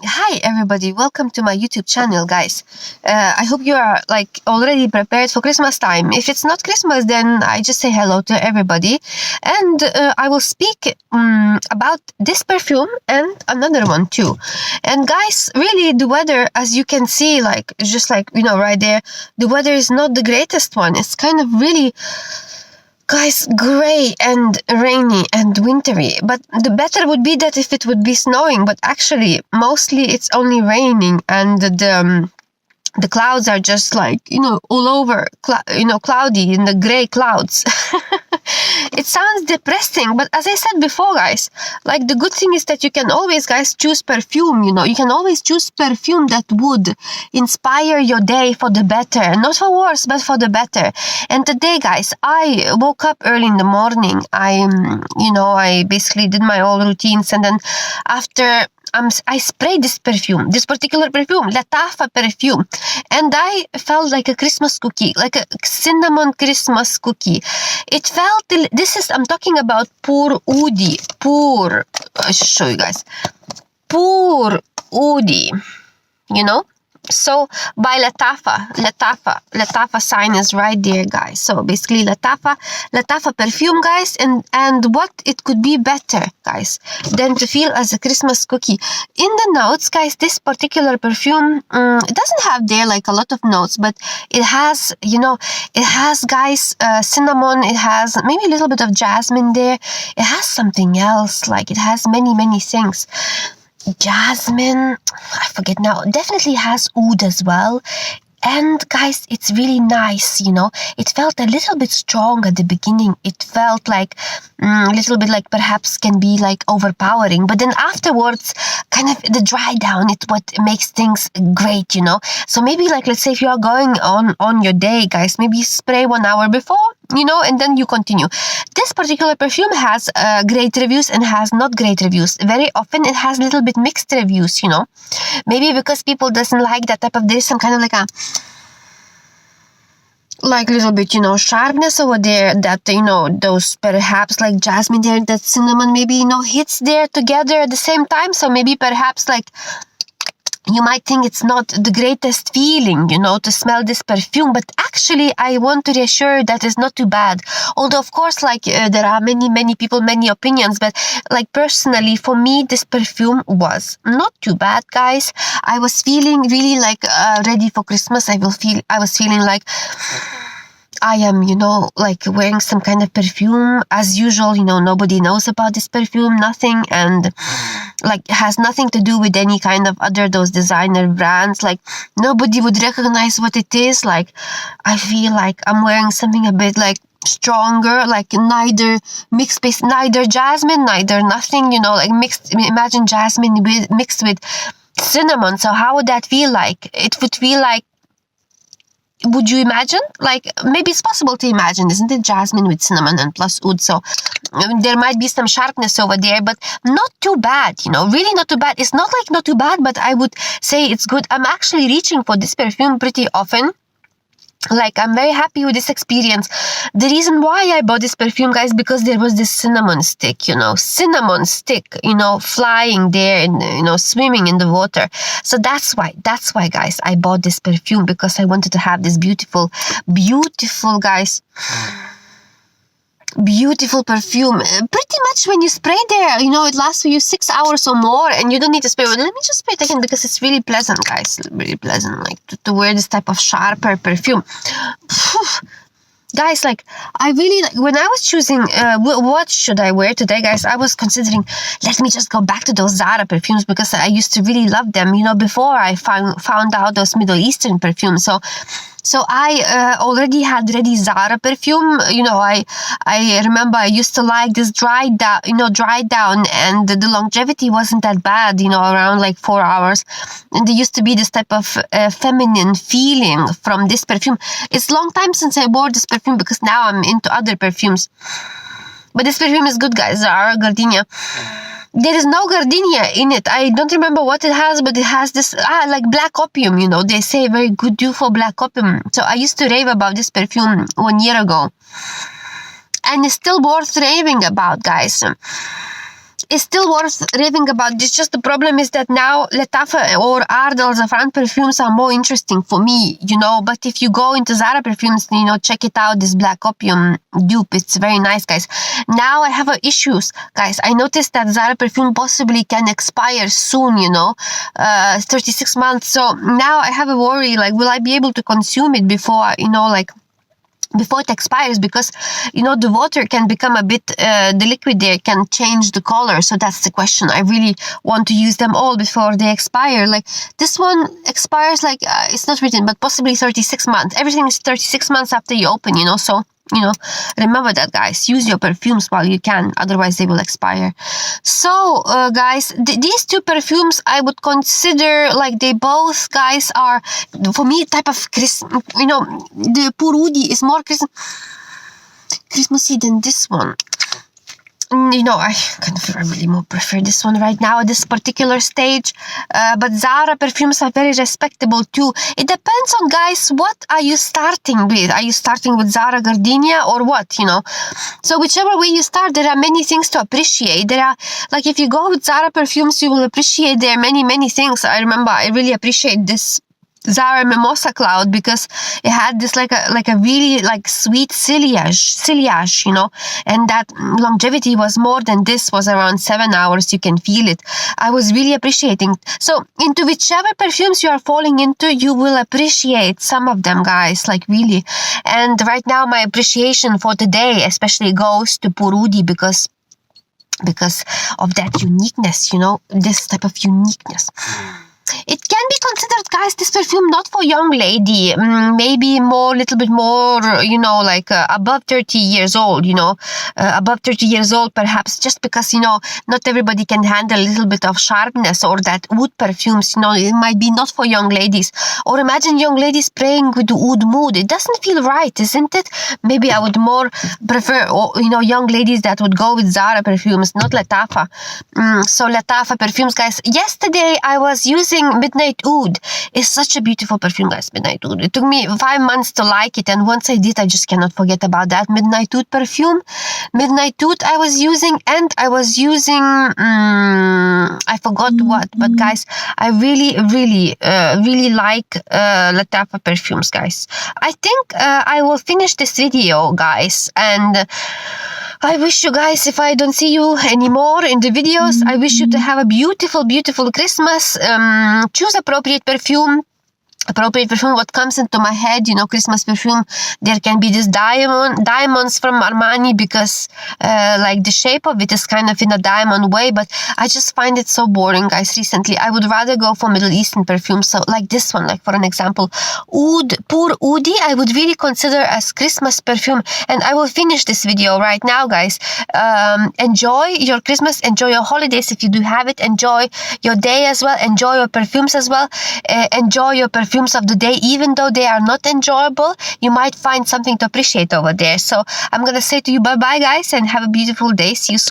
Hi everybody, welcome to my YouTube channel, guys. I hope you are already prepared for Christmas time. If it's not Christmas, then I just say hello to everybody, and I will speak about this perfume and another one too. And guys, really the weather, as you can see, right there, the weather is not the greatest one. It's kind of really, guys, gray and rainy and wintry. But the better would be that if it would be snowing, but actually mostly it's only raining, and the clouds are just all over, cloudy in the gray clouds. It sounds depressing, but as I said before, guys, the good thing is that you can always, guys, choose perfume. You can always choose perfume that would inspire your day for the better, not for worse, but for the better. And today, guys, I woke up early in the morning. I basically did my own routines, and then after I sprayed this particular perfume, Lattaffa perfume, and I felt like a Christmas cookie, like a cinnamon Christmas cookie. It felt, I'm talking about pure Oudi, I should show you guys, pure Oudi, So by Lattaffa sign is right there, guys. So basically Lattaffa perfume, guys, and what it could be better, guys, than to feel as a Christmas cookie. In the notes, guys, this particular perfume, it doesn't have there a lot of notes, but it has, guys, cinnamon, it has maybe a little bit of jasmine there, it has something else, it has many things. Jasmine, I forget now, definitely has oud as well. And guys, it's really nice, It felt a little bit strong at the beginning. It felt a little bit perhaps can be overpowering. But then afterwards, kind of the dry down, it's what makes things great, So maybe let's say if you are going on your day, guys, maybe spray 1 hour before, and then you continue. This particular perfume has great reviews and has not great reviews. Very often it has a little bit mixed reviews, Maybe because people doesn't like that type of, there's some kind of little bit, sharpness over there, that, those perhaps jasmine there, that cinnamon maybe, hits there together at the same time. So maybe perhaps you might think it's not the greatest feeling, to smell this perfume, but actually I want to reassure that it's not too bad. Although, of course, there are many people, many opinions, but personally, for me, this perfume was not too bad, guys. I was feeling really ready for Christmas. I was feeling I am, wearing some kind of perfume. As usual, nobody knows about this perfume, nothing, and has nothing to do with any kind of other those designer brands. Nobody would recognize what it is. I feel I'm wearing something a bit stronger, neither mixed base, neither jasmine, neither nothing, mixed. Imagine jasmine mixed with cinnamon. So how would that feel like? It would feel would you imagine? Maybe it's possible to imagine, isn't it? Jasmine with cinnamon and plus oud. So there might be some sharpness over there, but not too bad, really not too bad. It's not not too bad, but I would say it's good. I'm actually reaching for this perfume pretty often. I'm very happy with this experience. The reason why I bought this perfume, guys, because there was this cinnamon stick, flying there and, swimming in the water. So that's why, guys, I bought this perfume, because I wanted to have this beautiful, guys, beautiful perfume. Pretty much when you spray there, it lasts for you 6 hours or more, and you don't need to spray. Let me just spray it again, because it's really pleasant, guys. Really pleasant, to wear this type of sharper perfume. Guys, I really, when I was choosing what should I wear today, guys, I was considering, let me just go back to those Zara perfumes, because I used to really love them, before I found out those Middle Eastern perfumes. So I already had ready Zara perfume. I remember I used to like this dried down, and the longevity wasn't that bad, around 4 hours. And there used to be this type of feminine feeling from this perfume. It's a long time since I wore this perfume, because now I'm into other perfumes. But this perfume is good, guys. Zara Gardenia. There is no gardenia in it. I don't remember what it has, but it has this, black opium, They say very good due for black opium. So I used to rave about this perfume 1 year ago. And it's still worth raving about, guys. it's still worth raving about. It's just the problem is that now Lattaffa or Ardell Zafran perfumes are more interesting for me, you know. But if you go into Zara Perfumes, you know, check it out, this Black Opium dupe. It's very nice, guys. Now I have issues, guys. I noticed that Zara Perfume possibly can expire soon, you know, 36 months. So now I have a worry, like, will I be able to consume it before, you know, like, before it expires, because you know the water can become a bit the liquid there can change the color. So that's the question. I really want to use them all before they expire. Like this one expires, like it's not written, but possibly 36 months. Everything is 36 months after you open, you know. So you know, remember that, guys. Use your perfumes while you can, otherwise they will expire. So guys, these two perfumes I would consider, like, they both, guys, are for me type of you know, the Oudi is more Christmassy than this one. You know, I really more prefer this one right now at this particular stage. But Zara perfumes are very respectable too. It depends on, guys, what are you starting with? Are you starting with Zara Gardenia or what, you know? So whichever way you start, there are many things to appreciate. There are, like, if you go with Zara perfumes, you will appreciate there many things. I remember I really appreciate this Zara Mimosa Cloud because it had this like a really like sweet ciliage, you know, and that longevity was more than this, was around 7 hours. You can feel it. I was really appreciating. So into whichever perfumes you are falling into, you will appreciate some of them, guys, like really. And right now my appreciation for today especially goes to Oudi because of that uniqueness, you know, this type of uniqueness. It can be considered, guys, this perfume not for young lady, maybe little bit more, you know, like above 30 years old, you know, above 30 years old perhaps, just because, you know, not everybody can handle a little bit of sharpness or that oud perfumes, you know, it might be not for young ladies. Or imagine young ladies spraying with the oud mood. It doesn't feel right, isn't it? Maybe I would more prefer, you know, young ladies that would go with Zara perfumes, not Lattaffa. So Lattaffa perfumes, guys. Yesterday I was using Midnight Oud. It's such a beautiful perfume, guys, Midnight Oud. It took me 5 months to like it, and once I did, I just cannot forget about that Midnight Oud perfume. Midnight Oud I was using, and I was using I forgot what, but guys, I really like Lattaffa perfumes, guys. I think I will finish this video, guys, and I wish you guys, if I don't see you anymore in the videos, I wish you to have a beautiful Christmas. Choose appropriate perfume. What comes into my head, you know, Christmas perfume, there can be this diamonds from Armani because like the shape of it is kind of in a diamond way, but I just find it so boring, guys, recently. I would rather go for Middle Eastern perfumes. So like this one, like for an example, Oudi, I would really consider as Christmas perfume. And I will finish this video right now, guys. Enjoy your Christmas, enjoy your holidays if you do have it, enjoy your day as well, enjoy your perfumes as well, enjoy your perfumes of the day. Even though they are not enjoyable, you might find something to appreciate over there. So I'm gonna say to you bye bye, guys, and have a beautiful day. See you soon.